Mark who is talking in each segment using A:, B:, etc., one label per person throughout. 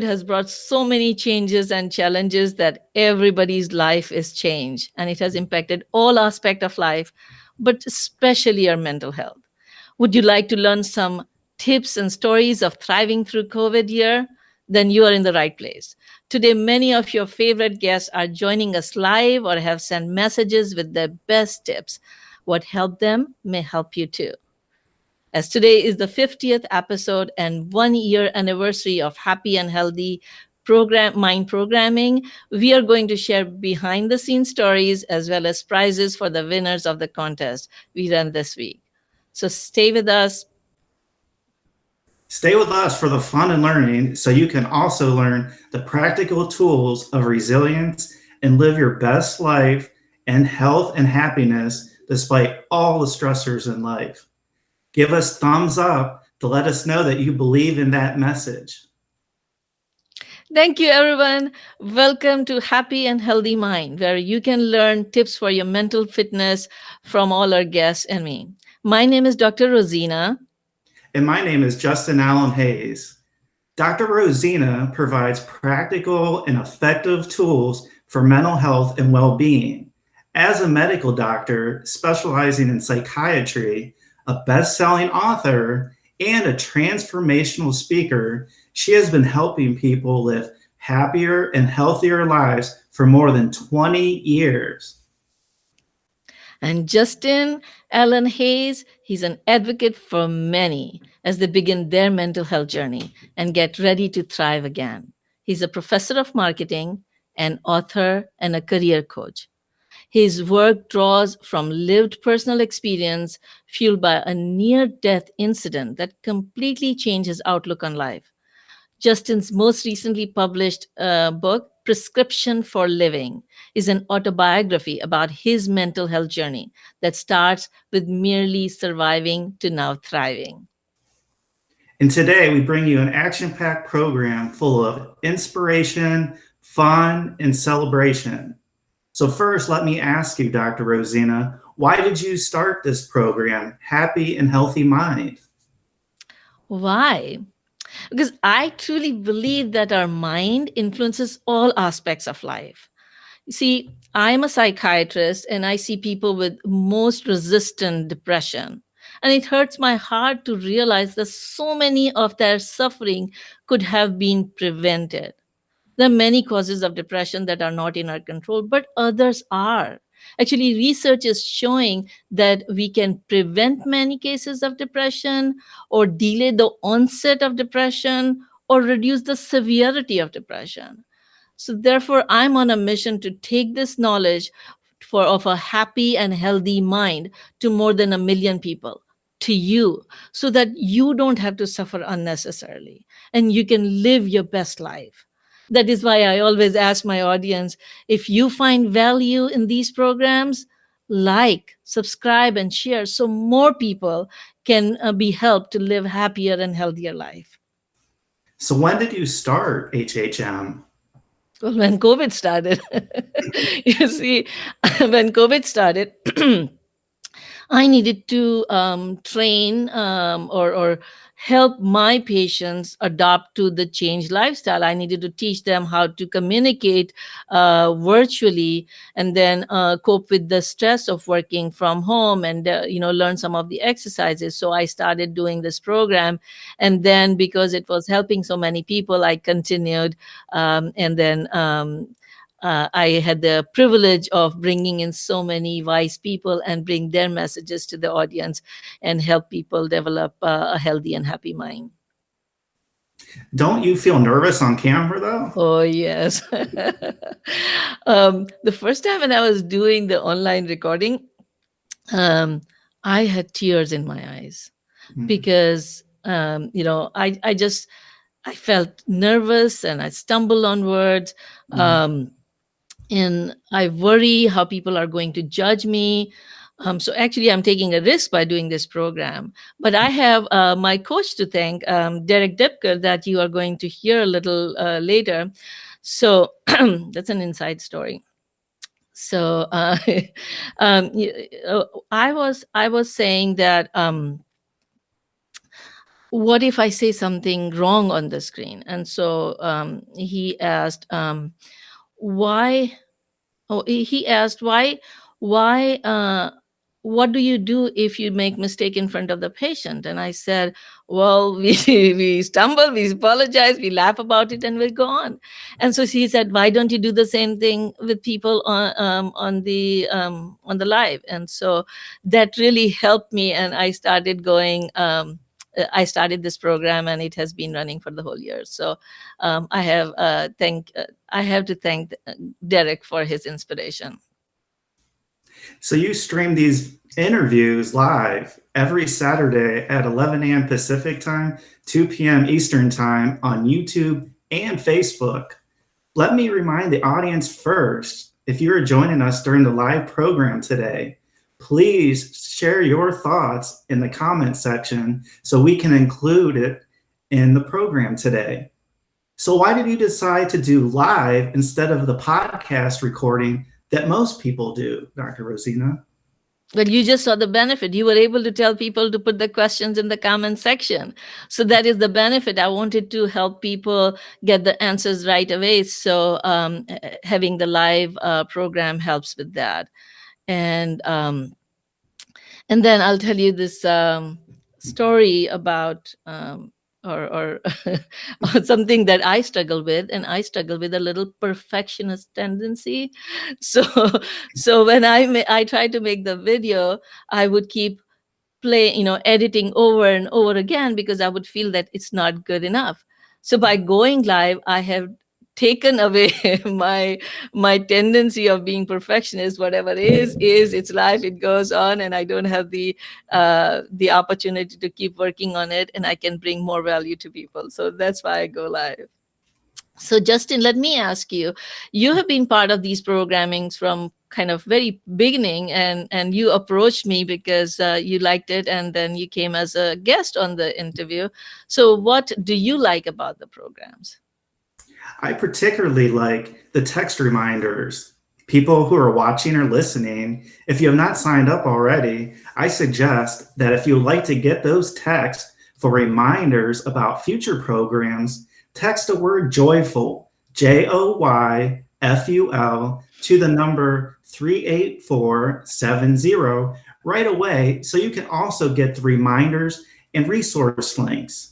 A: has brought so many changes and challenges that everybody's life is changed, and it has impacted all aspects of life, but especially our mental health. Would you like to learn some tips and stories of thriving through COVID year? Then you are in the right place. Today, many of your favorite guests are joining us live or have sent messages with their best tips. What helped them may help you too. As today is the 50th episode and 1 year anniversary of Happy and Healthy Mind Programming, we are going to share behind the scenes stories as well as prizes for the winners of the contest we ran this week. So stay with us.
B: Stay with us for the fun and learning so you can also learn the practical tools of resilience and live your best life and health and happiness despite all the stressors in life. Give us thumbs up to let us know that you believe in that message.
A: Thank you, everyone. Welcome to Happy and Healthy Mind, where you can learn tips for your mental fitness from all our guests and me. My name is Dr. Rozina.
B: And my name is Justin Allen Hayes. Dr. Rozina provides practical and effective tools for mental health and well being. As a medical doctor specializing in psychiatry, a best selling author, and a transformational speaker, she has been helping people live happier and healthier lives for more than 20 years.
A: And Justin Allen Hayes, he's an advocate for many as they begin their mental health journey and get ready to thrive again. He's a professor of marketing, an author, and a career coach. His work draws from lived personal experience fueled by a near death incident that completely changed his outlook on life. Justin's most recently published book, Prescription for Living, is an autobiography about his mental health journey that starts with merely surviving to now thriving.
B: And today we bring you an action packed program full of inspiration, fun, and celebration. So, first, let me ask you, Dr. Rozina, why did you start this program, Happy and Healthy Mind?
A: Why? Because I truly believe that our mind influences all aspects of life. You see, I'm a psychiatrist and I see people with most resistant depression. And it hurts my heart to realize that so many of their suffering could have been prevented. There are many causes of depression that are not in our control, but others are. Actually, research is showing that we can prevent many cases of depression or delay the onset of depression or reduce the severity of depression. So therefore, I'm on a mission to take this knowledge of a happy and healthy mind to more than 1 million people, to you, so that you don't have to suffer unnecessarily and you can live your best life. That is why I always ask my audience, if you find value in these programs, like, subscribe, and share so more people can be helped to live happier and healthier life.
B: So, when did you start HHM?
A: Well, when COVID started, you see, when COVID started, I needed to train or help my patients adopt to the changed lifestyle. I needed to teach them how to communicate virtually and then cope with the stress of working from home and learn some of the exercises. So I started doing this program, and then because it was helping so many people, I continued, and then. I had the privilege of bringing in so many wise people and bring their messages to the audience and help people develop a healthy and happy mind.
B: Don't you feel nervous on camera though?
A: Oh, yes. The first time when I was doing the online recording, um, I had tears in my eyes because, I felt nervous and I stumbled on words. And I worry how people are going to judge me. So actually, I'm taking a risk by doing this program. But I have my coach to thank, Derek Dipker, that you are going to hear a little later. So that's an inside story. So I was saying that what if I say something wrong on the screen? And so he asked, why Oh, he asked why, what do you do if you make mistake in front of the patient? And I said, well, we we stumble, we apologize, we laugh about it, and we go on. And so he said, why don't you do the same thing with people on the live? And so that really helped me, and I started going. I started this program, and it has been running for the whole year. So I have to thank Derek for his inspiration.
B: So you stream these interviews live every Saturday at 11 a.m. Pacific time, 2 p.m. Eastern time on YouTube and Facebook. Let me remind the audience first, if you are joining us during the live program today, please share your thoughts in the comment section so we can include it in the program today. So why did you decide to do live instead of the podcast recording that most people do, Dr. Rozina?
A: Well, you just saw the benefit. You were able to tell people to put the questions in the comment section. So that is the benefit. I wanted to help people get the answers right away. So having the live program helps with that. And then I'll tell you this story about or or something that I struggle with, and I struggle with a little perfectionist tendency. So so when I tried to make the video, I would keep editing over and over again because I would feel that it's not good enough. So by going live, I have taken away my tendency of being perfectionist. Whatever is it's life, it goes on, and I don't have the opportunity to keep working on it, and I can bring more value to people. So that's why I go live. So Justin, let me ask you, you have been part of these programmings from kind of very beginning, and you approached me because you liked it, and then you came as a guest on the interview. So what do you like about the programs?
B: I particularly like the text reminders. People who are watching or listening, if you have not signed up already, I suggest that if you would like to get those texts for reminders about future programs, text the word joyful, JOYFUL, to the number 38470 right away so you can also get the reminders and resource links.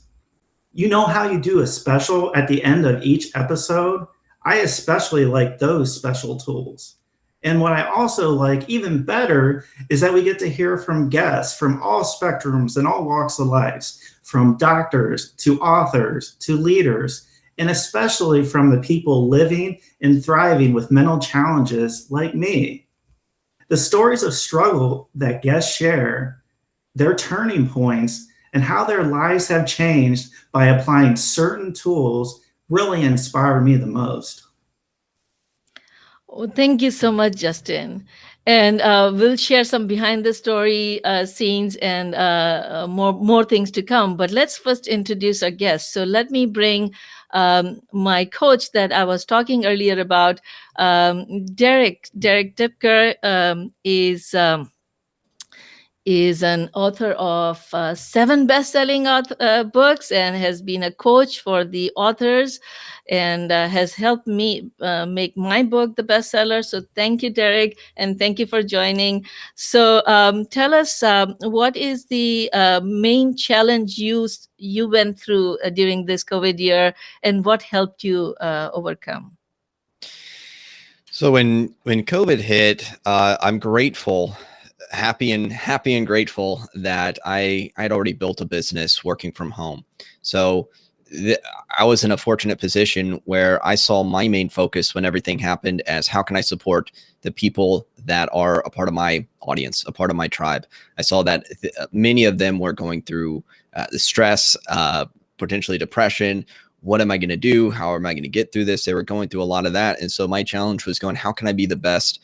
B: You know how you do a special at the end of each episode? I especially like those special tools. And what I also like even better is that we get to hear from guests from all spectrums and all walks of life, from doctors to authors to leaders, and especially from the people living and thriving with mental challenges like me. The stories of struggle that guests share, their turning points, and how their lives have changed by applying certain tools really inspire me the most.
A: Oh, thank you so much, Justin. And we'll share some behind the story scenes and more things to come. But let's first introduce our guest. So let me bring my coach that I was talking earlier about. Derek Dipker is an author of 7 best-selling books and has been a coach for the authors and has helped me make my book the bestseller. So thank you, Derek, and thank you for joining. So tell us, what is the main challenge you went through during this COVID year, and what helped you overcome?
C: So when COVID hit, I'm grateful, happy and grateful that I'd already built a business working from home. So I was in a fortunate position where I saw my main focus when everything happened as how can I support the people that are a part of my audience, a part of my tribe. I saw that many of them were going through the stress, potentially depression. What am I going to do? How am I going to get through this? They were going through a lot of that. And so my challenge was going, how can I be the best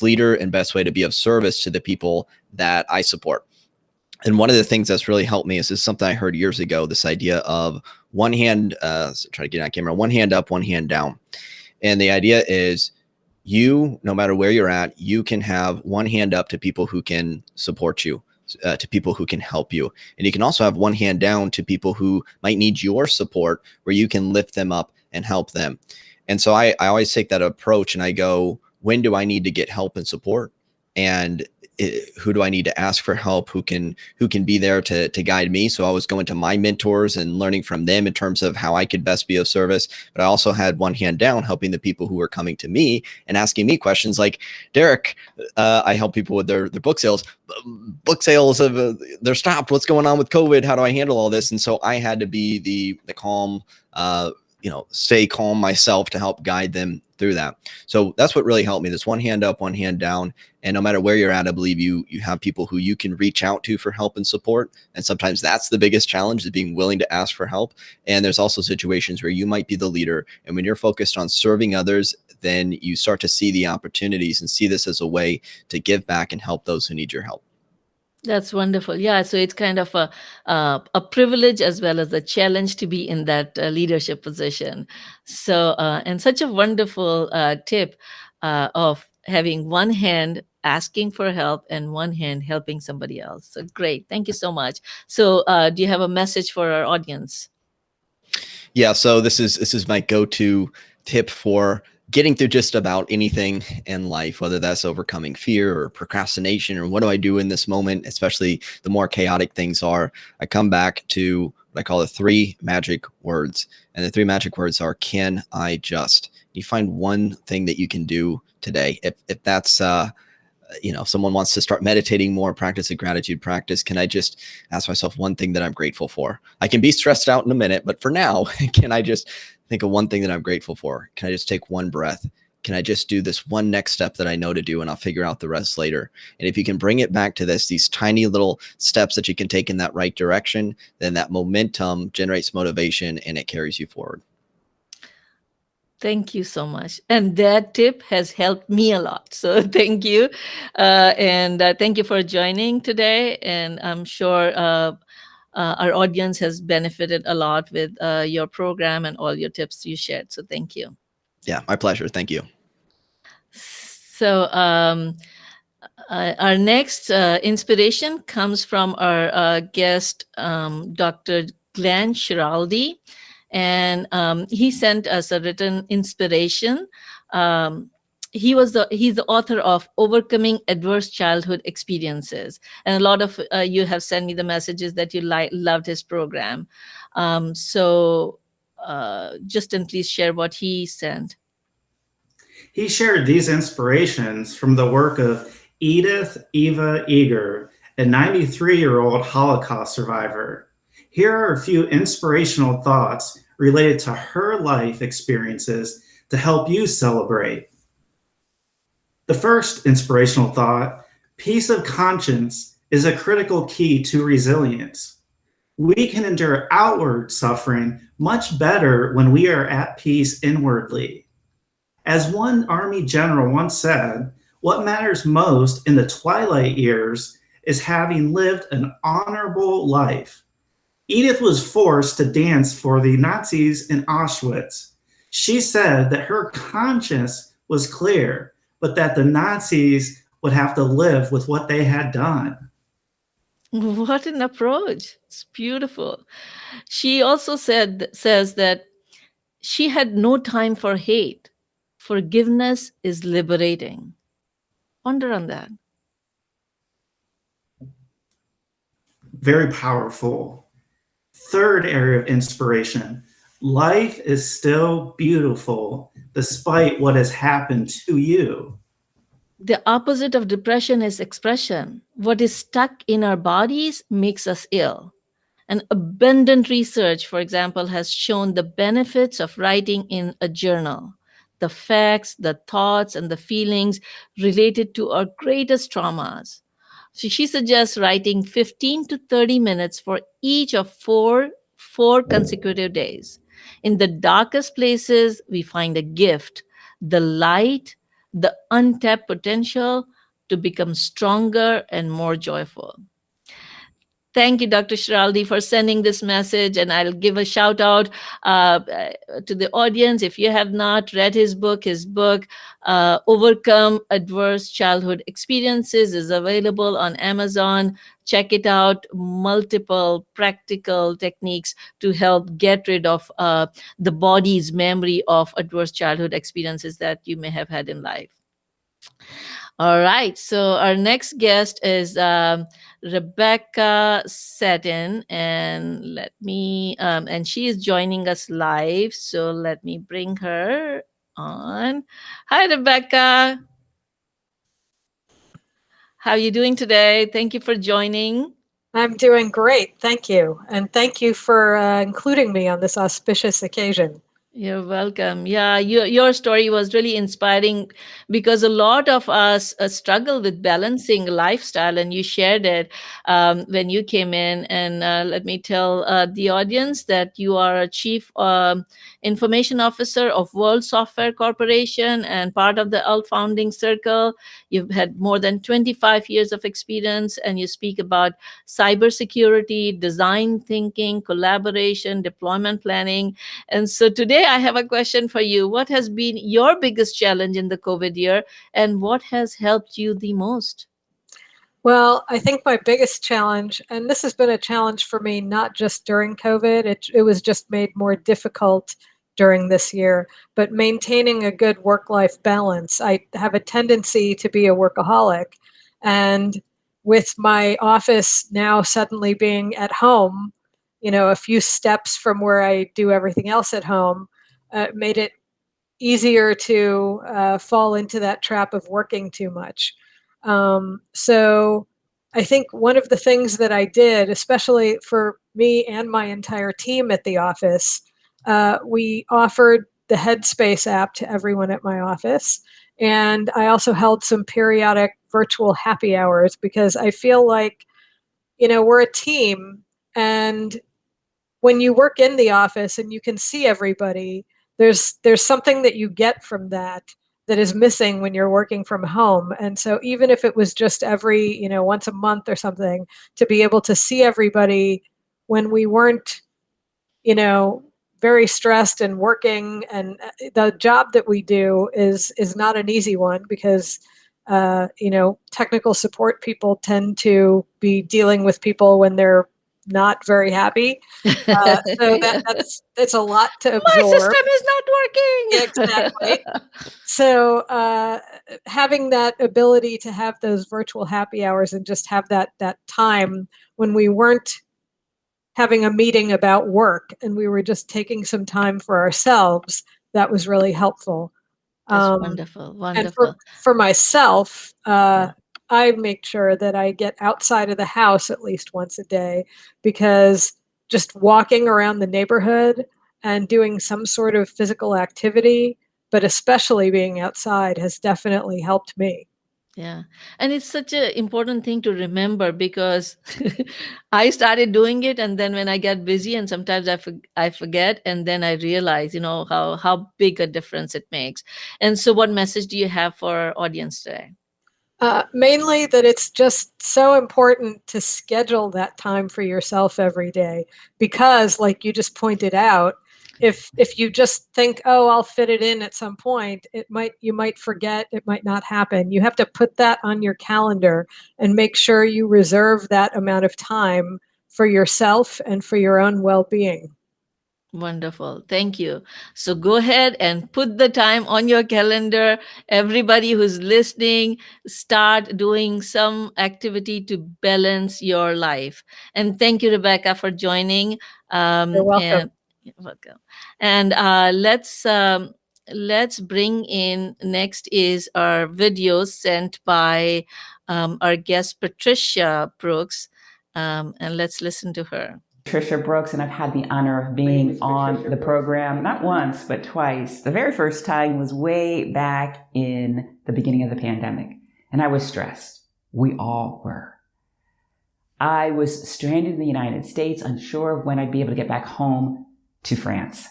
C: leader and best way to be of service to the people that I support? And one of the things that's really helped me is this is something I heard years ago, this idea of one hand, try to get on camera, one hand up, one hand down. And the idea is you, no matter where you're at, you can have one hand up to people who can support you. to people who can help you. And you can also have one hand down to people who might need your support, where you can lift them up and help them. And so I always take that approach, and I go, when do I need to get help and support? And who do I need to ask for help? Who can be there to guide me? So I was going to my mentors and learning from them in terms of how I could best be of service. But I also had one hand down, helping the people who were coming to me and asking me questions like, Derek, I help people with their book sales. Book sales, they're stopped. What's going on with COVID? How do I handle all this? And so I had to be the calm, stay calm myself to help guide them through that. So that's what really helped me. This one hand up, one hand down. And no matter where you're at, I believe you have people who you can reach out to for help and support. And sometimes that's the biggest challenge, is being willing to ask for help. And there's also situations where you might be the leader. And when you're focused on serving others, then you start to see the opportunities and see this as a way to give back and help those who need your help.
A: That's wonderful. Yeah, so it's kind of a privilege as well as a challenge to be in that leadership position. So, and such a wonderful tip of having one hand asking for help and one hand helping somebody else. So great. Thank you so much. So do you have a message for our audience?
C: Yeah, so this is my go-to tip for getting through just about anything in life, whether that's overcoming fear or procrastination, or what do I do in this moment, especially the more chaotic things are. I come back to what I call the 3 magic words. And the 3 magic words are, can I just? You find one thing that you can do today. If that's, if someone wants to start meditating more, practice a gratitude practice, can I just ask myself one thing that I'm grateful for? I can be stressed out in a minute, but for now, can I just think of one thing that I'm grateful for? Can I just take one breath? Can I just do this one next step that I know to do, and I'll figure out the rest later? And if you can bring it back to these tiny little steps that you can take in that right direction, then that momentum generates motivation and it carries you forward.
A: Thank you so much. And that tip has helped me a lot. So thank you. And thank you for joining today. And I'm sure our audience has benefited a lot with your program and all your tips you shared. So thank you.
C: Yeah, my pleasure. Thank you.
A: So our next inspiration comes from our guest, Dr. Glenn Schiraldi. And he sent us a written inspiration. He's the author of Overcoming Adverse Childhood Experiences. And a lot of you have sent me the messages that you loved his program. So Justin, please share what he sent.
B: He shared these inspirations from the work of Edith Eva Eger, a 93-year-old Holocaust survivor. Here are a few inspirational thoughts related to her life experiences to help you celebrate. The first inspirational thought: peace of conscience is a critical key to resilience. We can endure outward suffering much better when we are at peace inwardly. As one Army general once said, what matters most in the twilight years is having lived an honorable life. Edith was forced to dance for the Nazis in Auschwitz. She said that her conscience was clear, but that the Nazis would have to live with what they had done.
A: What an approach. It's beautiful. She also says that she had no time for hate. Forgiveness is liberating. Ponder on that.
B: Very powerful. Third area of inspiration: life is still beautiful despite what has happened to you.
A: The opposite of depression is expression. What is stuck in our bodies makes us ill. And abundant research, for example, has shown the benefits of writing in a journal, the facts, the thoughts, and the feelings related to our greatest traumas. So she suggests writing 15 to 30 minutes for each of four consecutive days. In the darkest places, we find a gift, the light, the untapped potential to become stronger and more joyful. Thank you, Dr. Shiraldi, for sending this message. And I'll give a shout out to the audience. If you have not read his book, Overcome Adverse Childhood Experiences, is available on Amazon. Check it out. Multiple practical techniques to help get rid of the body's memory of adverse childhood experiences that you may have had in life. All right. So our next guest is Rebecca Seddon, and and she is joining us live. So let me bring her on. Hi, Rebecca. How are you doing today? Thank you for joining.
D: I'm doing great. Thank you. And thank you for including me on this auspicious occasion.
A: You're welcome. Yeah, your story was really inspiring because a lot of us struggle with balancing lifestyle, and you shared it when you came in. And let me tell the audience that you are a chief information officer of World Software Corporation and part of the ALT Founding Circle. You've had more than 25 years of experience, and you speak about cybersecurity, design thinking, collaboration, deployment planning. And so today I have a question for you. What has been your biggest challenge in the COVID year, and what has helped you the most?
D: Well, I think my biggest challenge, and this has been a challenge for me, not just during COVID, it was just made more difficult during this year, but maintaining a good work-life balance. I have a tendency to be a workaholic, and with my office now suddenly being at home, a few steps from where I do everything else at home, made it easier to fall into that trap of working too much. So I think one of the things that I did, especially for me and my entire team at the office, we offered the Headspace app to everyone at my office. And I also held some periodic virtual happy hours because I feel like, we're a team, and when you work in the office and you can see everybody, there's something that you get from that is missing when you're working from home. And so even if it was just every, once a month or something, to be able to see everybody when we weren't, very stressed and working, and the job that we do is not an easy one because technical support people tend to be dealing with people when they're not very happy. So it's a lot to absorb.
A: My system is not working.
D: Exactly. So having that ability to have those virtual happy hours and just have that time when we weren't having a meeting about work and we were just taking some time for ourselves, that was really helpful.
A: That's wonderful.
D: And for myself, I make sure that I get outside of the house at least once a day, because just walking around the neighborhood and doing some sort of physical activity, but especially being outside, has definitely helped me.
A: Yeah. And it's such an important thing to remember because I started doing it. And then when I get busy and sometimes I forget, and then I realize, how big a difference it makes. And so what message do you have for our audience today?
D: Mainly that it's just so important to schedule that time for yourself every day, because like you just pointed out, if you just think, oh, I'll fit it in at some point, you might forget, it might not happen. You have to put that on your calendar and make sure you reserve that amount of time for yourself and for your own well-being.
A: Wonderful. Thank you. So go ahead and put the time on your calendar. Everybody who's listening, start doing some activity to balance your life. And thank you, Rebecca, for joining.
D: You're welcome.
A: You're welcome. And let's bring in, next is our video sent by our guest, Patricia Brooks. And let's listen to her.
E: Patricia Brooks, and I've had the honor of being on the program not once, but twice. The very first time was way back in the beginning of the pandemic, and I was stressed. We all were. I was stranded in the United States, unsure of when I'd be able to get back home to France.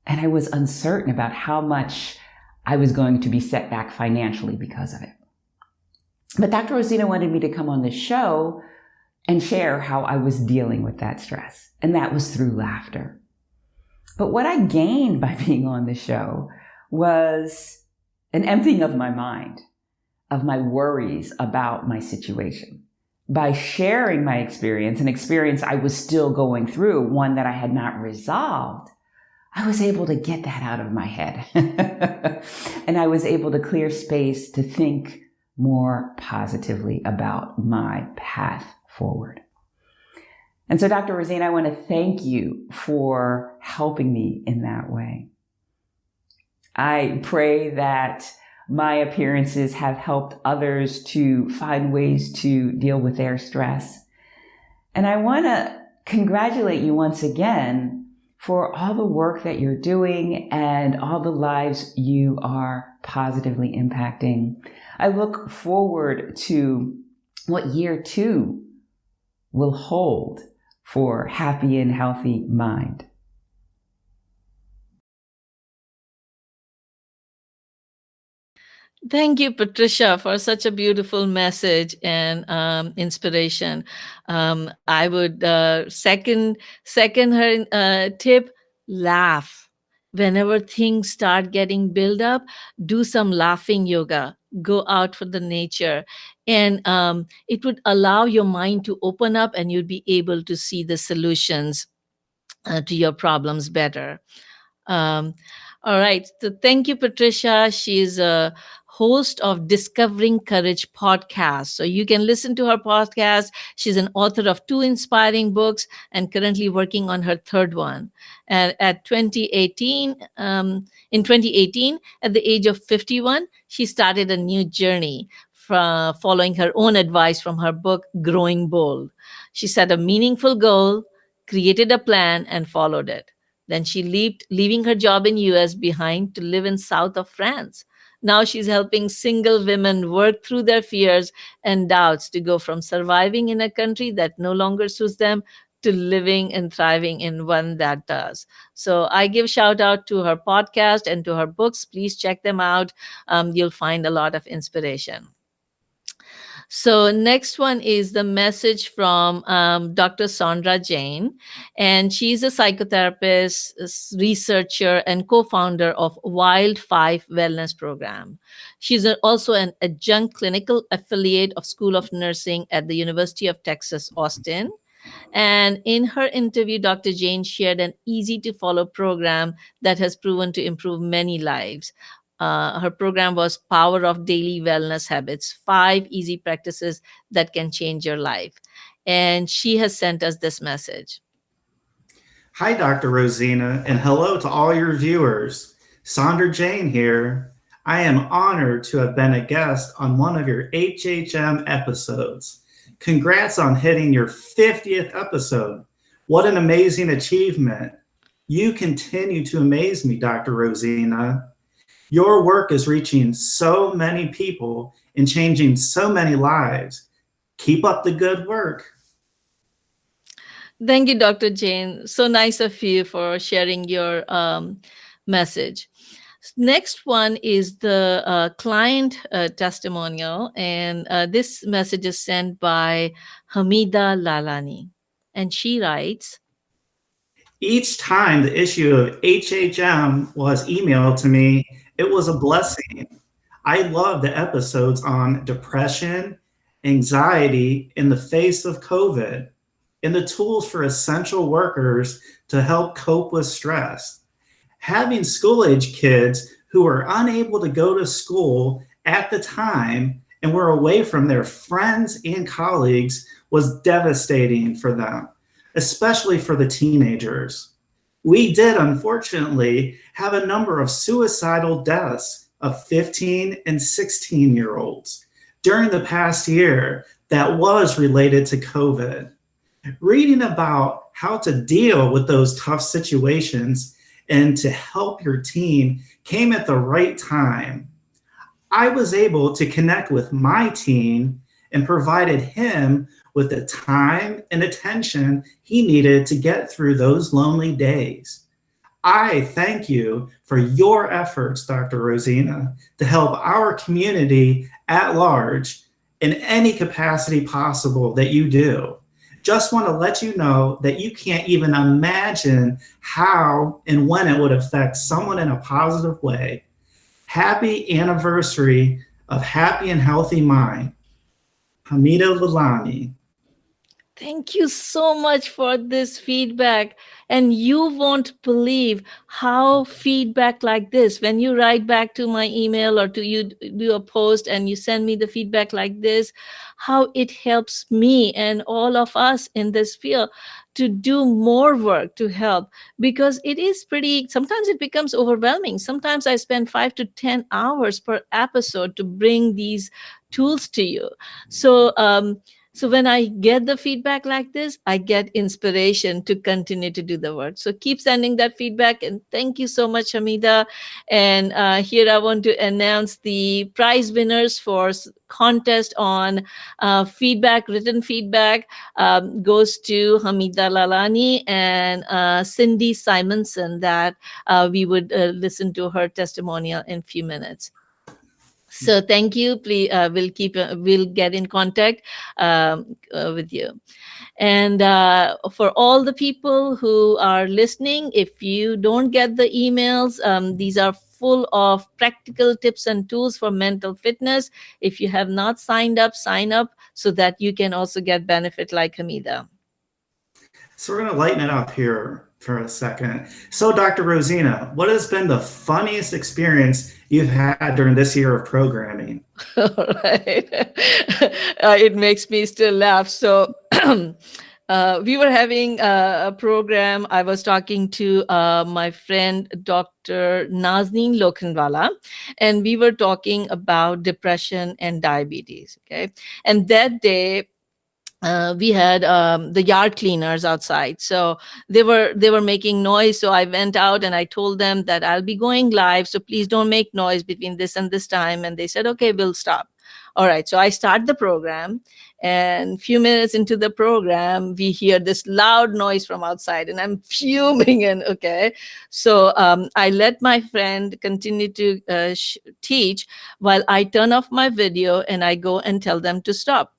E: And I was uncertain about how much I was going to be set back financially because of it. But Dr. Rozina wanted me to come on the show and share how I was dealing with that stress. And that was through laughter. But what I gained by being on the show was an emptying of my mind, of my worries about my situation. By sharing my experience, an experience I was still going through, one that I had not resolved, I was able to get that out of my head. And I was able to clear space to think more positively about my path forward. And so, Dr. Rozina, I want to thank you for helping me in that way. I pray that my appearances have helped others to find ways to deal with their stress. And I want to congratulate you once again for all the work that you're doing and all the lives you are positively impacting. I look forward to what year 2 will hold for Happy and Healthy Mind.
A: Thank you, Patricia, for such a beautiful message and inspiration. I would second her tip: laugh. Whenever things start getting built up, do some laughing yoga. Go out for the nature, and it would allow your mind to open up, and you'd be able to see the solutions to your problems better. Um, all right. So thank you, Patricia. She's a host of Discovering Courage podcast. So you can listen to her podcast. She's an author of 2 inspiring books and currently working on her 3rd one. And in 2018, at the age of 51, she started a new journey from following her own advice from her book, Growing Bold. She set a meaningful goal, created a plan, and followed it. Then she leaped, leaving her job in US behind to live in south of France. Now she's helping single women work through their fears and doubts to go from surviving in a country that no longer suits them to living and thriving in one that does. So I give shout out to her podcast and to her books. Please check them out. You'll find a lot of inspiration. So next one is the message from Dr. Sandra Jain, and she's a psychotherapist, researcher, and co-founder of Wildfire Wellness Program. She's also an adjunct clinical affiliate of School of Nursing at the University of Texas, Austin. And in her interview, Dr. Jain shared an easy-to-follow program that has proven to improve many lives. Her program was Power of Daily Wellness Habits, 5 easy practices that can change your life. And she has sent us this message.
B: Hi, Dr. Rozina, and hello to all your viewers. Sandra Jane here. I am honored to have been a guest on one of your HHM episodes. Congrats on hitting your 50th episode. What an amazing achievement. You continue to amaze me, Dr. Rozina. Your work is reaching so many people and changing so many lives. Keep up the good work.
A: Thank you, Dr. Jain. So nice of you for sharing your message. Next one is the client testimonial, and this message is sent by Hamida Lalani. And she writes,
B: each time the issue of HHM was emailed to me, it was a blessing. I love the episodes on depression, anxiety in the face of COVID, and the tools for essential workers to help cope with stress. Having school-age kids who were unable to go to school at the time and were away from their friends and colleagues was devastating for them, especially for the teenagers. We did, unfortunately, have a number of suicidal deaths of 15 and 16-year-olds during the past year that was related to COVID. Reading about how to deal with those tough situations and to help your teen came at the right time. I was able to connect with my teen and provided him with the time and attention he needed to get through those lonely days. I thank you for your efforts, Dr. Rozina, to help our community at large in any capacity possible that you do. Just want to let you know that you can't even imagine how and when it would affect someone in a positive way. Happy anniversary of Happy and Healthy Mind, Hamida Lalani.
A: Thank you so much for this feedback. And you won't believe how feedback like this, when you write back to my email or to you do a post and you send me the feedback like this, how it helps me and all of us in this field to do more work to help, because it is pretty, sometimes it becomes overwhelming. Sometimes I spend 5 to 10 hours per episode to bring these tools to you. So when I get the feedback like this, I get inspiration to continue to do the work. So keep sending that feedback. And thank you so much, Hamida. And here I want to announce the prize winners for contest on feedback, written feedback, goes to Hamida Lalani and Cindy Simonson, that we would listen to her testimonial in a few minutes. So thank you. Please, we'll get in contact with you. And for all the people who are listening, if you don't get the emails, these are full of practical tips and tools for mental fitness. If you have not signed up, sign up so that you can also get benefit like Hamida.
B: So we're going to lighten it up here for a second. So Dr. Rozina, what has been the funniest experience you've had during this year of programming?
A: All right. It makes me still laugh. So we were having a program. I was talking to my friend, Dr. Nazneen Lokhandwala, and we were talking about depression and diabetes. Okay. And that day, we had the yard cleaners outside, so they were making noise. So I went out and I told them that I'll be going live, so please don't make noise between this and this time. And they said, okay, we'll stop. All right, so I start the program, and a few minutes into the program, we hear this loud noise from outside, and I'm fuming. And okay, so I let my friend continue to teach while I turn off my video and I go and tell them to stop.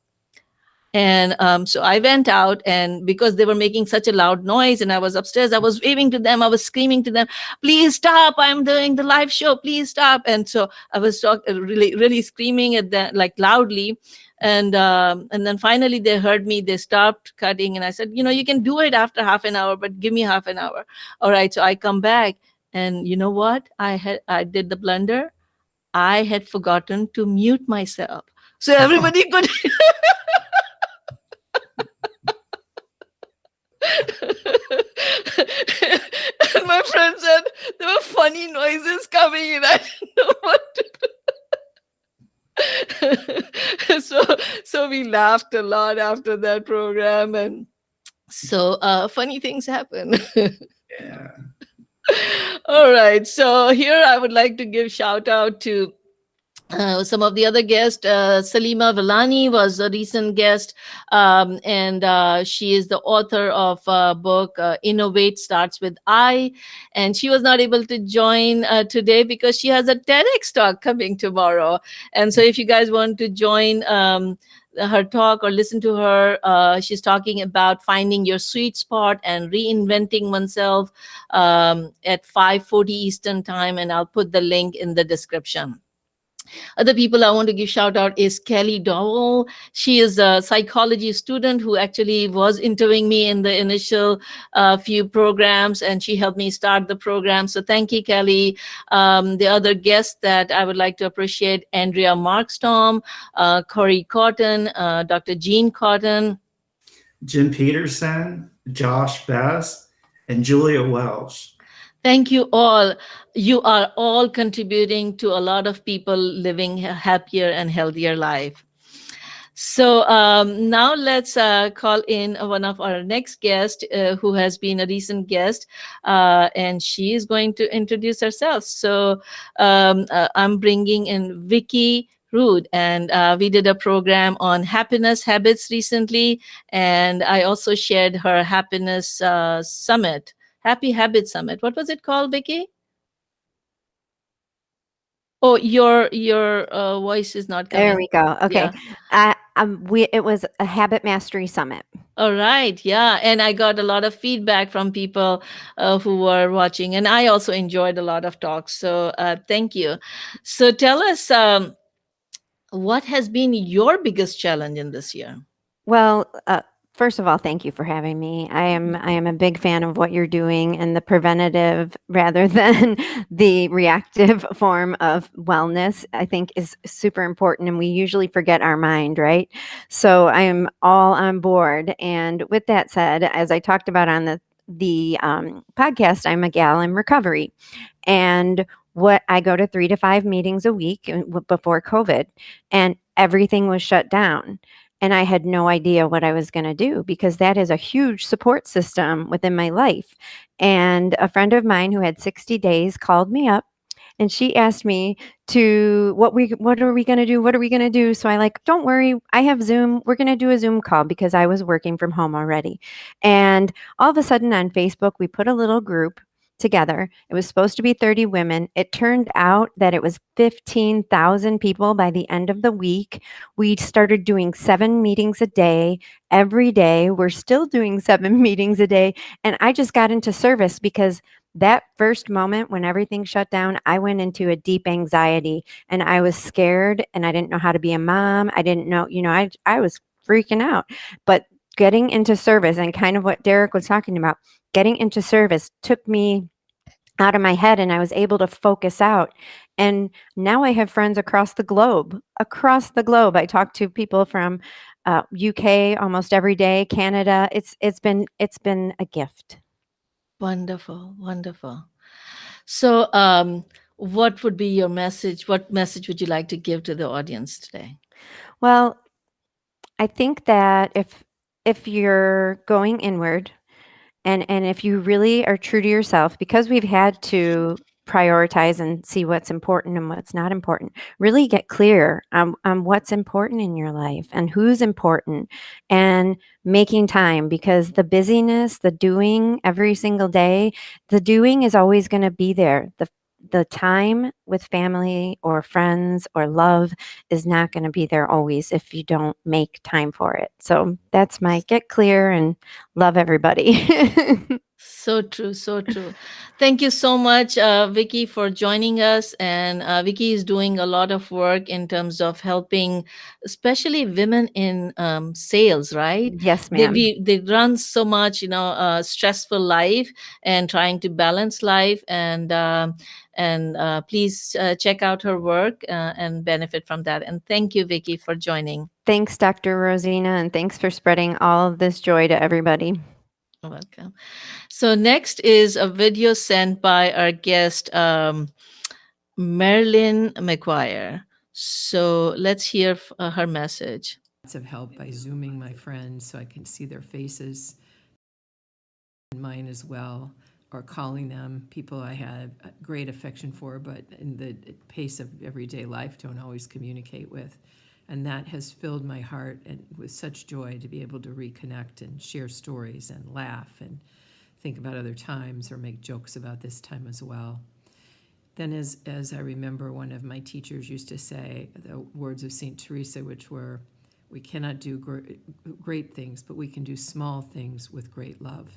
A: And so I went out, and because they were making such a loud noise and I was upstairs, I was waving to them, I was screaming to them, please stop, I'm doing the live show, please stop. And so I was really screaming at them, like loudly. And then finally they heard me, they stopped cutting. And I said, you can do it after half an hour, but give me half an hour. All right, so I come back, and you know what? I did the blunder. I had forgotten to mute myself. So everybody could... And my friend said there were funny noises coming and I didn't know what to do. So we laughed a lot after that program, and so funny things happen.
B: Yeah.
A: All right, so here I would like to give shout out to some of the other guests. Salima Villani was a recent guest, and she is the author of a book, Innovate Starts with I. And she was not able to join today because she has a TEDx talk coming tomorrow. And so if you guys want to join her talk or listen to her, she's talking about finding your sweet spot and reinventing oneself at 5:40 Eastern time. And I'll put the link in the description. Other people I want to give shout out is Kelly Dowell. She is a psychology student who actually was interviewing me in the initial few programs, and she helped me start the program. So thank you, Kelly. The other guests that I would like to appreciate, Andrea Markstorm, Corey Cotton, Dr. Jean Cotton,
B: Jim Peterson, Josh Best, and Julia Welsh.
A: Thank you all. You are all contributing to a lot of people living a happier and healthier life. So now let's call in one of our next guests who has been a recent guest, and she is going to introduce herself. So I'm bringing in Vicky Rozina, and we did a program on happiness habits recently, and I also shared her happiness summit. Happy Habit Summit. What was it called, Vicky? Oh, your voice is not coming.
F: There we go. Okay.
A: Yeah.
F: It was a Habit Mastery Summit.
A: All right. Yeah. And I got a lot of feedback from people who were watching. And I also enjoyed a lot of talks. So thank you. So tell us, what has been your biggest challenge in this year?
F: Well, first of all, thank you for having me. I am a big fan of what you're doing and the preventative rather than the reactive form of wellness, I think is super important. And we usually forget our mind, right? So I am all on board. And with that said, as I talked about on the podcast, I'm a gal in recovery. And what I go to 3 to 5 meetings a week before COVID, and everything was shut down. And I had no idea what I was going to do because that is a huge support system within my life. And a friend of mine who had 60 days called me up and she asked me to what are we going to do? What are we going to do? So I like, don't worry, I have Zoom. We're going to do a Zoom call because I was working from home already. And all of a sudden on Facebook, we put a little group together. It was supposed to be 30 women. It turned out that it was 15,000 people by the end of the week. We started doing 7 meetings a day every day. We're still doing 7 meetings a day. And I just got into service because that first moment when everything shut down, I went into a deep anxiety and I was scared and I didn't know how to be a mom. I didn't know, I was freaking out. But getting into service and kind of what Derek was talking about, getting into service took me out of my head and I was able to focus out. And now I have friends across the globe. Across the globe, I talk to people from UK almost every day, Canada. It's been a gift.
A: Wonderful. Wonderful. So, what would be your message? What message would you like to give to the audience today?
F: Well, I think that if you're going inward and if you really are true to yourself, because we've had to prioritize and see what's important and what's not important, really get clear on what's important in your life and who's important and making time, because the busyness, the doing every single day, the doing is always going to be there. The time with family or friends or love is not going to be there always if you don't make time for it. So that's my get clear and love everybody.
A: So true, so true. Thank you so much, Vicky, for joining us. And Vicky is doing a lot of work in terms of helping, especially women in sales, right?
F: Yes,
A: They
F: ma'am.
A: they run so much, stressful life and trying to balance life. And please check out her work and benefit from that. And thank you, Vicky, for joining.
F: Thanks, Dr. Rozina, and thanks for spreading all of this joy to everybody.
A: You're welcome. So next is a video sent by our guest, Marilyn McGuire. So let's hear her message.
G: Lots of help by Zooming my friends so I can see their faces and mine as well, or calling them, people I had great affection for, but in the pace of everyday life don't always communicate with. And that has filled my heart and with such joy to be able to reconnect and share stories and laugh and think about other times or make jokes about this time as well. Then as I remember, one of my teachers used to say the words of St. Teresa, which were, we cannot do great things, but we can do small things with great love.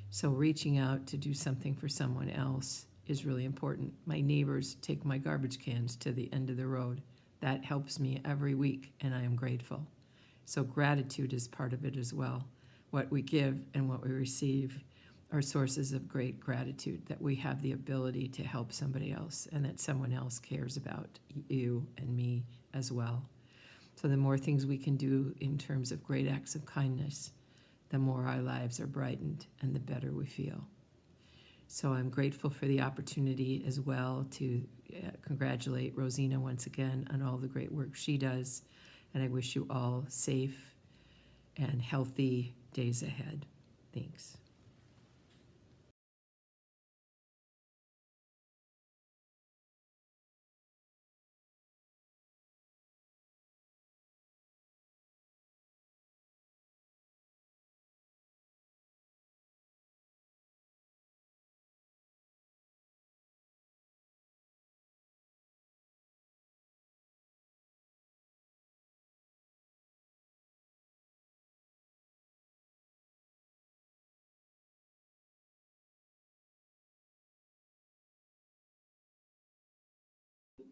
G: So reaching out to do something for someone else is really important. My neighbors take my garbage cans to the end of the road. That helps me every week, and I am grateful. So gratitude is part of it as well. What we give and what we receive are sources of great gratitude, that we have the ability to help somebody else and that someone else cares about you and me as well. So the more things we can do in terms of great acts of kindness, the more our lives are brightened and the better we feel. So I'm grateful for the opportunity as well to congratulate Rozina once again on all the great work she does. And I wish you all safe and healthy days ahead. Thanks.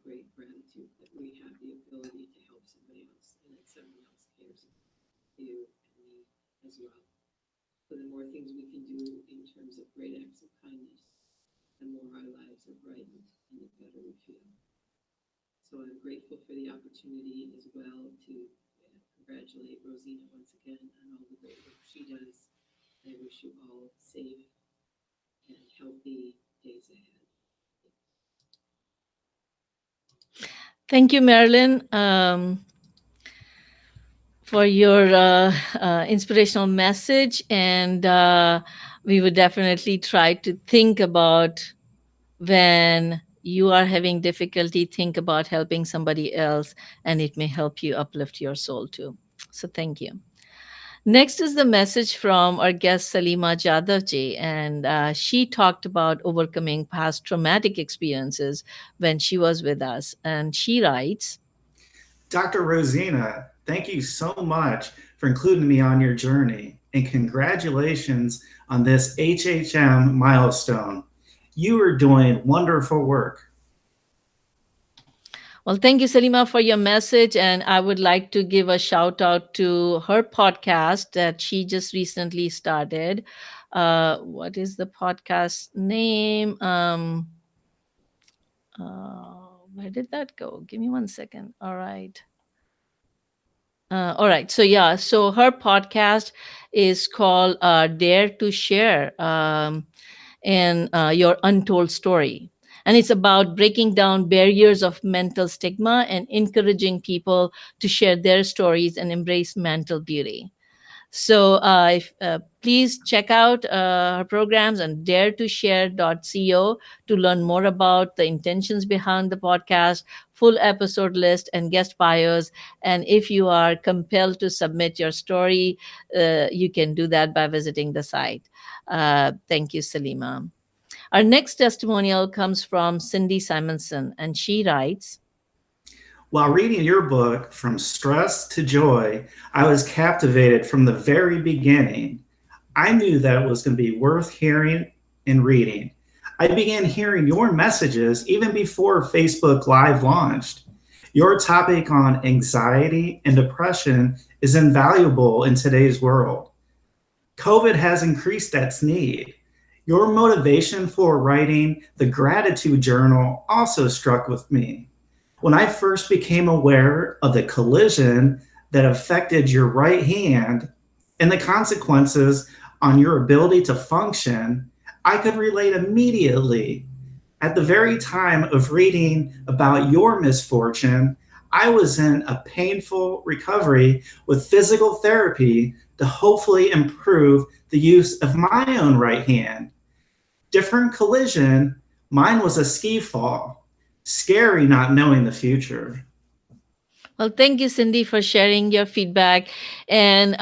H: great gratitude that we have the ability to help somebody else and that somebody else cares about you and me as well. So the more things we can do in terms of great acts of kindness, the more our lives are brightened and the better we feel. So I'm grateful for the opportunity as well to congratulate Rozina once again on all the great work she does. I wish you all safe and healthy days ahead.
A: Thank you, Marilyn, for your inspirational message. And we would definitely try to think about when you are having difficulty, think about helping somebody else, and it may help you uplift your soul too. So thank you. Next is the message from our guest Salima Jadaji, and she talked about overcoming past traumatic experiences when she was with us. And she writes,
B: Dr. Rozina, thank you so much for including me on your journey, and congratulations on this HHM milestone. You are doing wonderful work.
A: well, thank you, Salima, for your message. And I would like to give a shout out to her podcast that she just recently started. What is the podcast name? Where did that go? Give me 1 second. All right. All right. So, yeah. So her podcast is called Dare to Share and Your Untold Story. And it's about breaking down barriers of mental stigma and encouraging people to share their stories and embrace mental beauty. So please check out her programs on daretoshare.co to learn more about the intentions behind the podcast, full episode list, and guest bios. And if you are compelled to submit your story, you can do that by visiting the site. Thank you, Salima. Our next testimonial comes from Cindy Simonson, and she writes,
B: While reading your book, From Stress to Joy, I was captivated from the very beginning. I knew that it was going to be worth hearing and reading. I began hearing your messages even before Facebook Live launched. Your topic on anxiety and depression is invaluable in today's world. COVID has increased that need. Your motivation for writing the gratitude journal also struck with me. When I first became aware of the collision that affected your right hand and the consequences on your ability to function, I could relate immediately. At the very time of reading about your misfortune, I was in a painful recovery with physical therapy to hopefully improve the use of my own right hand. Different collision, mine was a ski fall. Scary not knowing the future.
A: well, thank you, Cindy, for sharing your feedback. And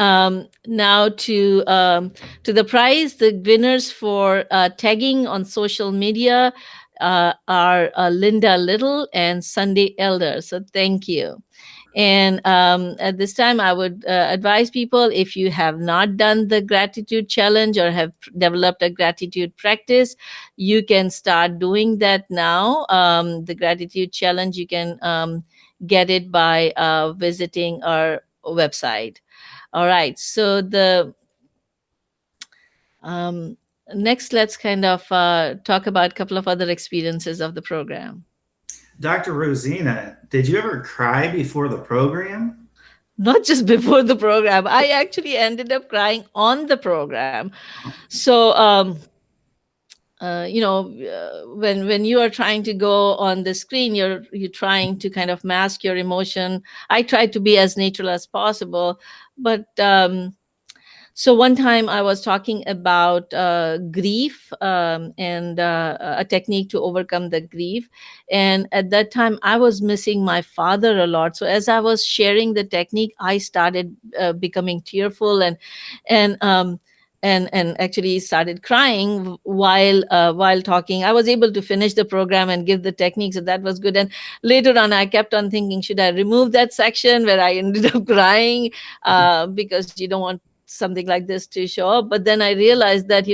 A: now to the prize. The winners for tagging on social media are Linda Little and Sunday Elder. So thank you. And at this time, I would advise people, if you have not done the gratitude challenge or have developed a gratitude practice, you can start doing that now. The gratitude challenge, you can get it by visiting our website. All right. So the next, let's kind of talk about a couple of other experiences of the program.
B: Dr. Rozina, did you ever cry before the program?
A: Not just before the program. I actually ended up crying on the program. So, when you are trying to go on the screen, you're trying to kind of mask your emotion. I try to be as natural as possible, but so one time I was talking about grief and a technique to overcome the grief. And at that time, I was missing my father a lot. So as I was sharing the technique, I started becoming tearful and actually started crying while talking. I was able to finish the program and give the technique, so that was good. And later on, I kept on thinking, should I remove that section where I ended up crying, because you don't want something like this to show up. But then I realized that,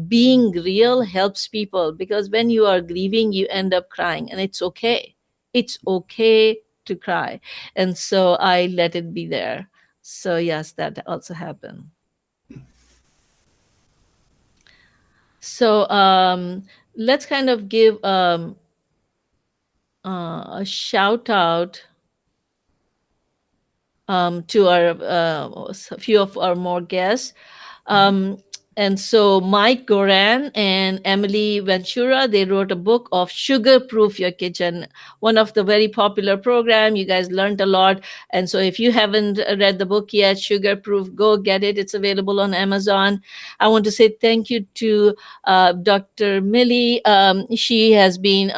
A: being real helps people, because when you are grieving, you end up crying, and it's okay. it's okay to cry. And so I let it be there. So yes, that also happened. So let's kind of give a shout out to our a few of our more guests. And so Mike Goran and Emily Ventura, they wrote a book of Sugar Proof Your Kitchen, one of the very popular program. You guys learned a lot. And so if you haven't read the book yet, Sugar Proof, go get it. It's available on Amazon. I want to say thank you to Dr. Millie. She has been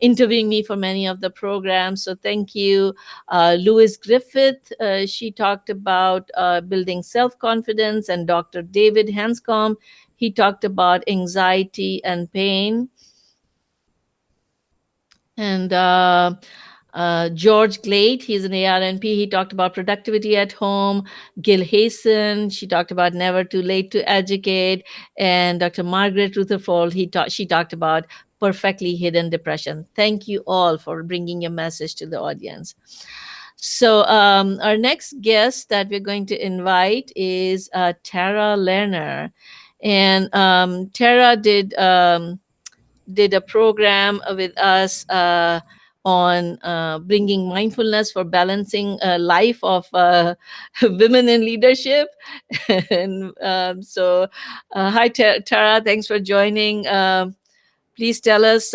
A: interviewing me for many of the programs. So thank you. Louise Griffith, she talked about building self-confidence, and Dr. David Hanscom, he talked about anxiety and pain. And George Glade, he's an ARNP, he talked about productivity at home. Gil Hasten, she talked about never too late to educate. And Dr. Margaret Rutherford, she talked about perfectly hidden depression. Thank you all for bringing your message to the audience. So our next guest that we're going to invite is Tara Lerner. And Tara did a program with us on bringing mindfulness for balancing a life of women in leadership. And so hi, Tara, thanks for joining. Please tell us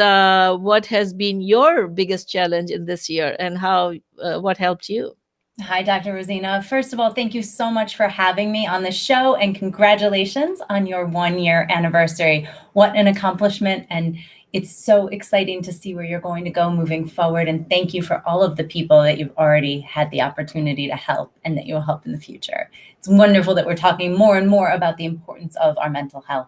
A: what has been your biggest challenge in this year, and how what helped you.
I: Hi, Dr. Rozina. First of all, thank you so much for having me on the show, and congratulations on your 1-year anniversary. What an accomplishment, and it's so exciting to see where you're going to go moving forward. And thank you for all of the people that you've already had the opportunity to help and that you'll help in the future. It's wonderful that we're talking more and more about the importance of our mental health.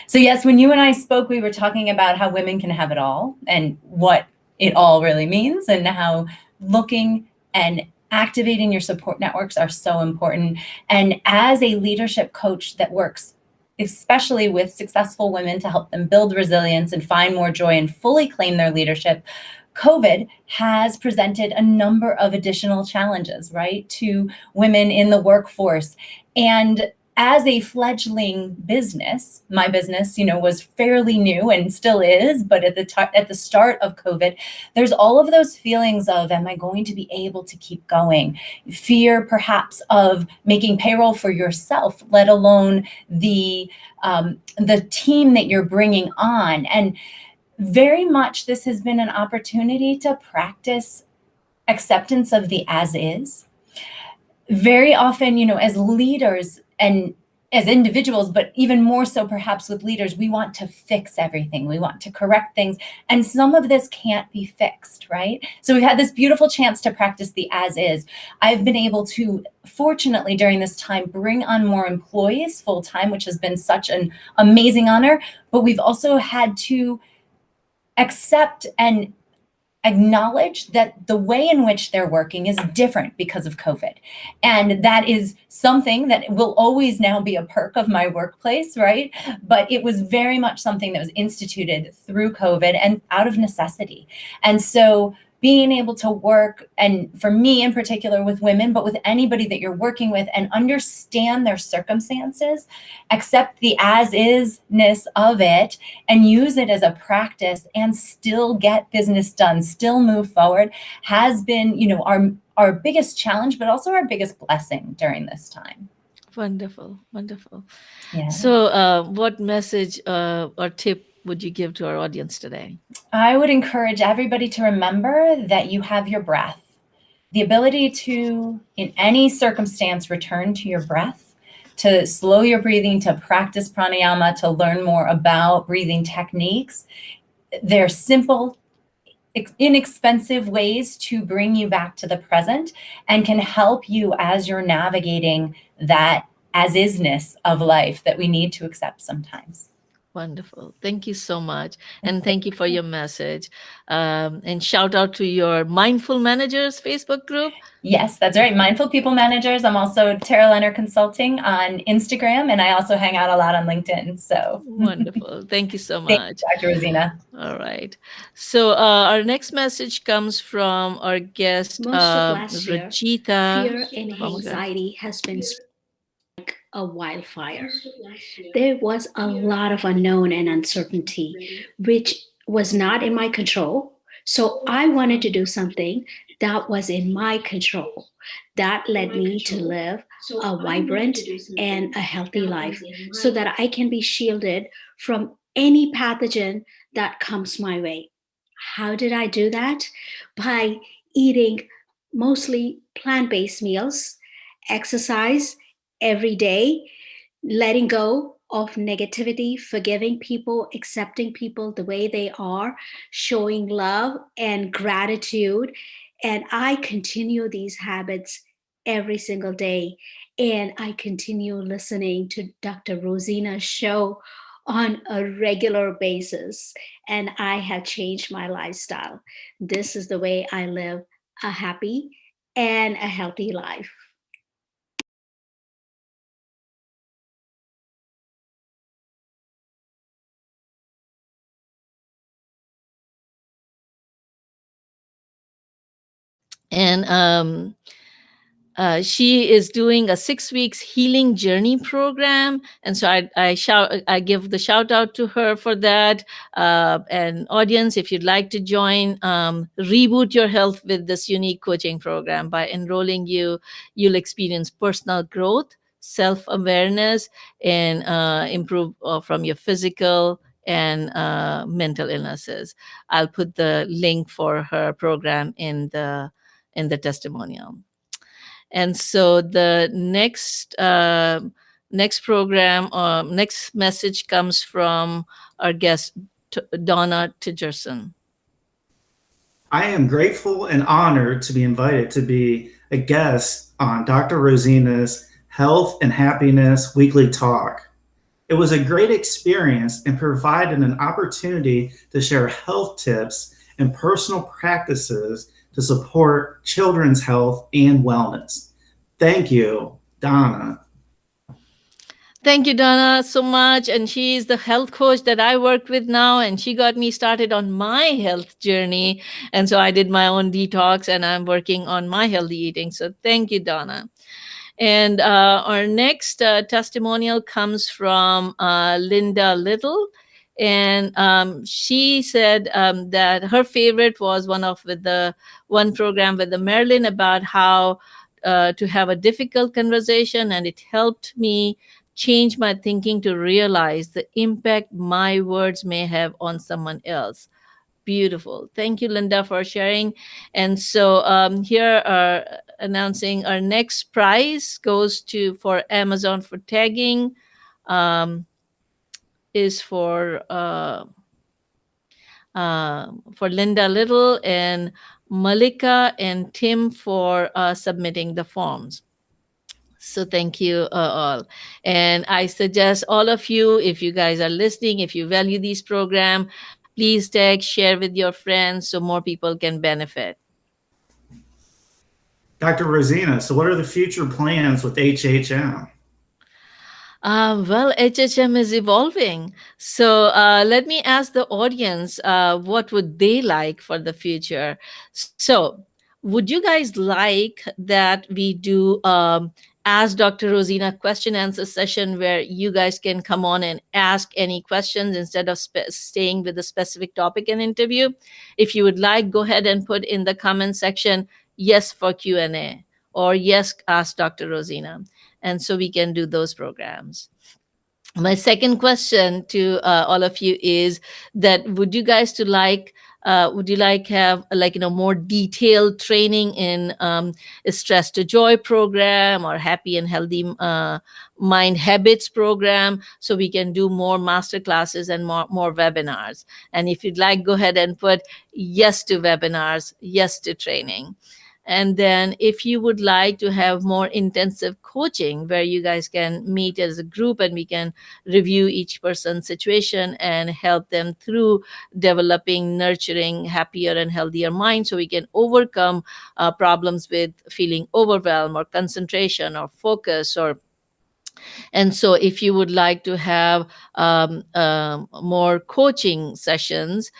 I: So yes, when you and I spoke, we were talking about how women can have it all and what it all really means, and how looking and activating your support networks are so important. And as a leadership coach that works especially with successful women to help them build resilience and find more joy and fully claim their leadership, COVID has presented a number of additional challenges, right, to women in the workforce. And as a fledgling business, my business, was fairly new and still is, but at the start of COVID, there's all of those feelings of, am I going to be able to keep going? Fear, perhaps, of making payroll for yourself, let alone the team that you're bringing on. And very much this has been an opportunity to practice acceptance of the as is. Very often, as leaders and as individuals, but even more so perhaps with leaders, we want to fix everything. We want to correct things. And some of this can't be fixed, right? So we've had this beautiful chance to practice the as is. I've been able to, fortunately, during this time, bring on more employees full time, which has been such an amazing honor. But we've also had to accept and acknowledge that the way in which they're working is different because of COVID. And that is something that will always now be a perk of my workplace, right? But it was very much something that was instituted through COVID and out of necessity. And so being able to work, and for me in particular with women, but with anybody that you're working with, and understand their circumstances, accept the as-is-ness of it, and use it as a practice and still get business done, still move forward, has been, our biggest challenge, but also our biggest blessing during this time.
A: Wonderful, wonderful.
I: Yeah.
A: So what message or tip would you give to our audience today?
I: I would encourage everybody to remember that you have your breath. The ability to, in any circumstance, return to your breath, to slow your breathing, to practice pranayama, to learn more about breathing techniques. They're simple, inexpensive ways to bring you back to the present and can help you as you're navigating that as-isness of life that we need to accept sometimes.
A: Wonderful. Thank you so much. And thank you for your message. And shout out to your Mindful Managers Facebook group.
I: Yes, that's right. Mindful People Managers. I'm also Tara Lerner Consulting on Instagram, and I also hang out a lot on LinkedIn. So
A: wonderful. Thank you so
I: thank
A: much.
I: you, Dr. Rozina.
A: All right. So our next message comes from our guest,
J: Most of last year,
A: Rajita.
J: fear and anxiety has been like a wildfire. There was a lot of unknown and uncertainty, which was not in my control. So I wanted to do something that was in my control. That led me to live a vibrant and a healthy life so that I can be shielded from any pathogen that comes my way. How did I do that? By eating mostly plant based meals, exercise every day, letting go of negativity, forgiving people, accepting people the way they are, showing love and gratitude. And I continue these habits every single day. And I continue listening to Dr. Rozina's show on a regular basis. And I have changed my lifestyle. This is the way I live a happy and a healthy life.
A: And she is doing a 6 weeks healing journey program, and so I give the shout out to her for that. And audience, if you'd like to join, reboot your health with this unique coaching program. By enrolling, you'll experience personal growth, self-awareness, and improve from your physical and mental illnesses. I'll put the link for her program in the testimonial. And so the next program, next message comes from our guest, Donna Tedgesen.
B: I am grateful and honored to be invited to be a guest on Dr. Rozina's Health and Happiness Weekly Talk. It was a great experience and provided an opportunity to share health tips and personal practices to support children's health and wellness. Thank you, Donna.
A: Thank you, Donna, so much. And she is the health coach that I work with now, and she got me started on my health journey. And so I did my own detox, and I'm working on my healthy eating. So thank you, Donna. And our next testimonial comes from Linda Little. And she said that her favorite was one program with the Marilyn about how to have a difficult conversation, and it helped me change my thinking to realize the impact my words may have on someone else. Beautiful. Thank you, Linda, for sharing. And so here are announcing our next prize goes for Amazon for tagging, is for Linda Little and Malika and Tim for submitting the forms. So thank you all. And I suggest all of you, if you guys are listening, if you value these programs, please tag, share with your friends so more people can benefit.
B: Dr. Rozina, so what are the future plans with HHM?
A: Well, HHM is evolving. So let me ask the audience, what would they like for the future? So would you guys like that we do Ask Dr. Rozina question answer session where you guys can come on and ask any questions instead of staying with a specific topic and interview? If you would like, go ahead and put in the comment section, yes for Q&A, or yes, ask Dr. Rozina. And so we can do those programs. My second question to all of you is that would you like have more detailed training in a stress to joy program or happy and healthy mind habits program, so we can do more master classes and more webinars? And if you'd like, go ahead and put yes to webinars, yes to training. And then if you would like to have more intensive coaching where you guys can meet as a group and we can review each person's situation and help them through developing, nurturing happier and healthier mind so we can overcome problems with feeling overwhelmed or concentration or focus. And so if you would like to have more coaching sessions,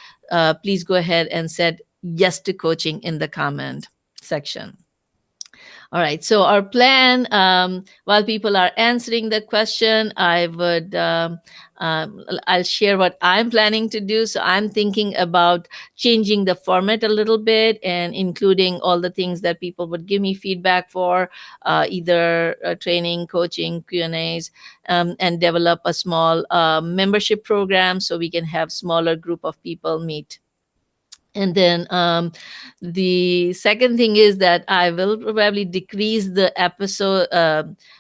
A: please go ahead and set yes to coaching in the comment section. All right. So our plan, while people are answering the question, I'll share what I'm planning to do. So I'm thinking about changing the format a little bit and including all the things that people would give me feedback for, either training, coaching, Q&As, and develop a small membership program so we can have smaller group of people meet. And then the second thing is that I will probably decrease the episode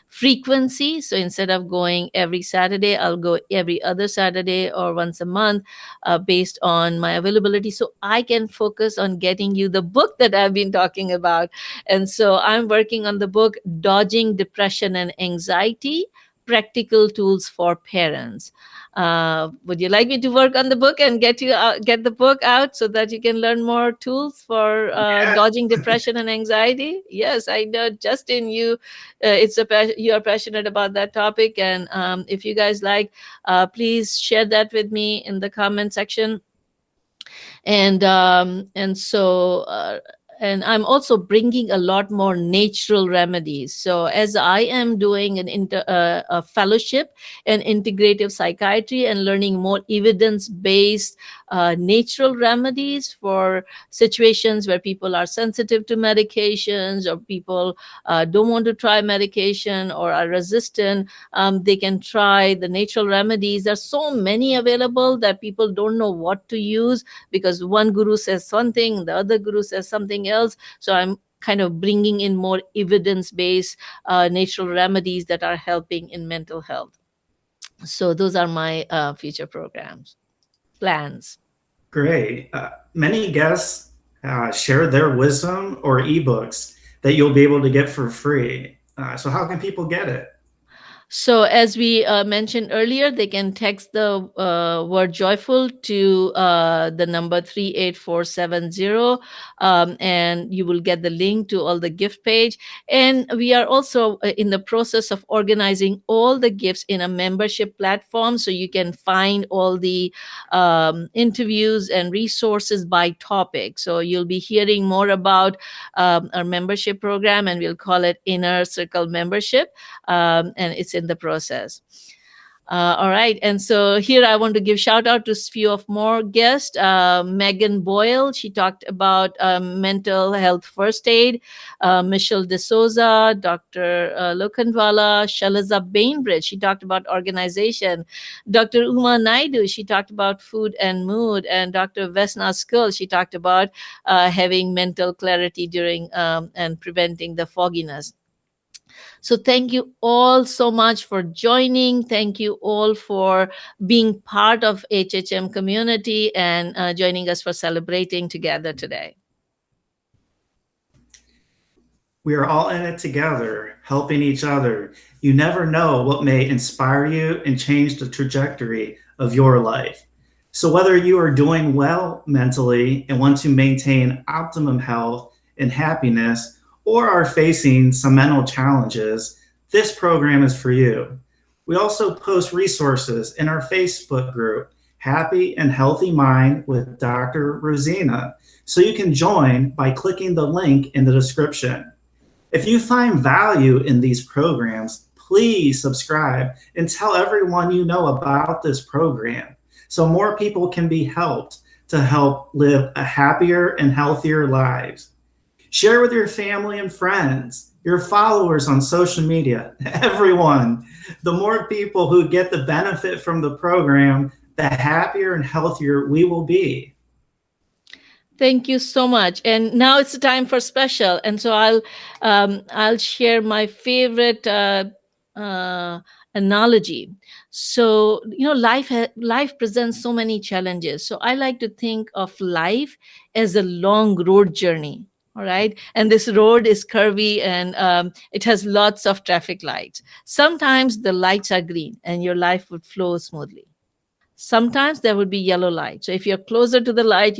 A: frequency. So instead of going every Saturday, I'll go every other Saturday or once a month based on my availability. So I can focus on getting you the book that I've been talking about. And so I'm working on the book, Dodging Depression and Anxiety, Practical Tools for Parents. Would you like me to work on the book and get the book out so that you can learn more tools for dodging depression and anxiety? Yes, I know, Justin, you are passionate about that topic, and if you guys like, please share that with me in the comment section. And I'm also bringing a lot more natural remedies. So as I am doing a fellowship in integrative psychiatry and learning more evidence-based natural remedies for situations where people are sensitive to medications or people don't want to try medication or are resistant, they can try the natural remedies. There's so many available that people don't know what to use because one guru says one thing, the other guru says something else. So I'm kind of bringing in more evidence-based natural remedies that are helping in mental health. So those are my future plans.
B: Great. Many guests share their wisdom or ebooks that you'll be able to get for free. So how can people get it?
A: So as we mentioned earlier, they can text the word joyful to the number 38470, and you will get the link to all the gift page. And we are also in the process of organizing all the gifts in a membership platform, so you can find all the interviews and resources by topic. So you'll be hearing more about our membership program, and we'll call it Inner Circle Membership, and it's in the process. All right. And so here I want to give shout out to a few of more guests. Megan Boyle, she talked about mental health first aid. Michelle D'Souza, Dr. Lokhandwala, Shalaza Bainbridge, she talked about organization. Dr. Uma Naidu, she talked about food and mood. And Dr. Vesna Skull, she talked about having mental clarity during and preventing the fogginess. So thank you all so much for joining. Thank you all for being part of HHM community and joining us for celebrating together today.
B: We are all in it together, helping each other. You never know what may inspire you and change the trajectory of your life. So whether you are doing well mentally and want to maintain optimum health and happiness, or are facing some mental challenges, this program is for you. We also post resources in our Facebook group, Happy and Healthy Mind with Dr. Rozina, so you can join by clicking the link in the description. If you find value in these programs, please subscribe and tell everyone you know about this program so more people can be helped to help live a happier and healthier lives. Share with your family and friends, your followers on social media, everyone. The more people who get the benefit from the program, the happier and healthier we will be.
A: Thank you so much. And now it's time for special. And so I'll share my favorite analogy. So, life presents so many challenges. So I like to think of life as a long road journey. All right. And this road is curvy and it has lots of traffic lights. Sometimes the lights are green and your life would flow smoothly. Sometimes there would be yellow light. So if you're closer to the light,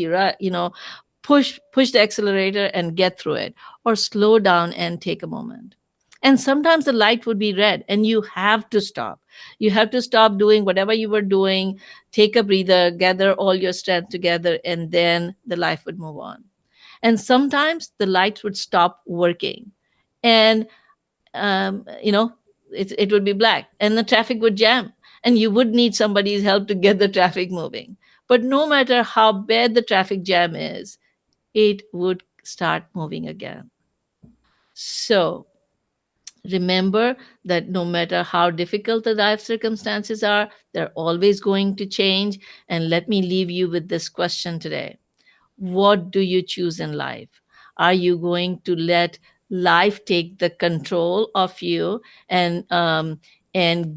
A: push the accelerator and get through it, or slow down and take a moment. And sometimes the light would be red and you have to stop. You have to stop doing whatever you were doing, take a breather, gather all your strength together, and then the life would move on. And sometimes the lights would stop working. And you know, it would be black and the traffic would jam and you would need somebody's help to get the traffic moving. But no matter how bad the traffic jam is, it would start moving again. So remember that no matter how difficult the life circumstances are, they're always going to change. And let me leave you with this question today. What do you choose in life? Are you going to let life take the control of you and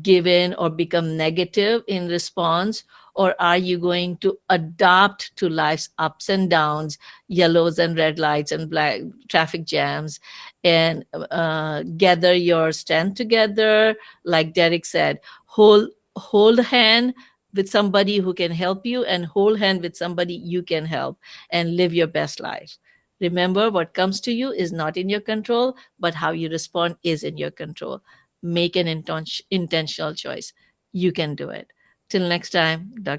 A: give in or become negative in response? Or are you going to adapt to life's ups and downs, yellows and red lights and black traffic jams, and gather your strength together? Like Derek said, hold a hand with somebody who can help you and hold hand with somebody you can help, and live your best life. Remember, what comes to you is not in your control, but how you respond is in your control. Make an intentional choice. You can do it. Till next time, Dr.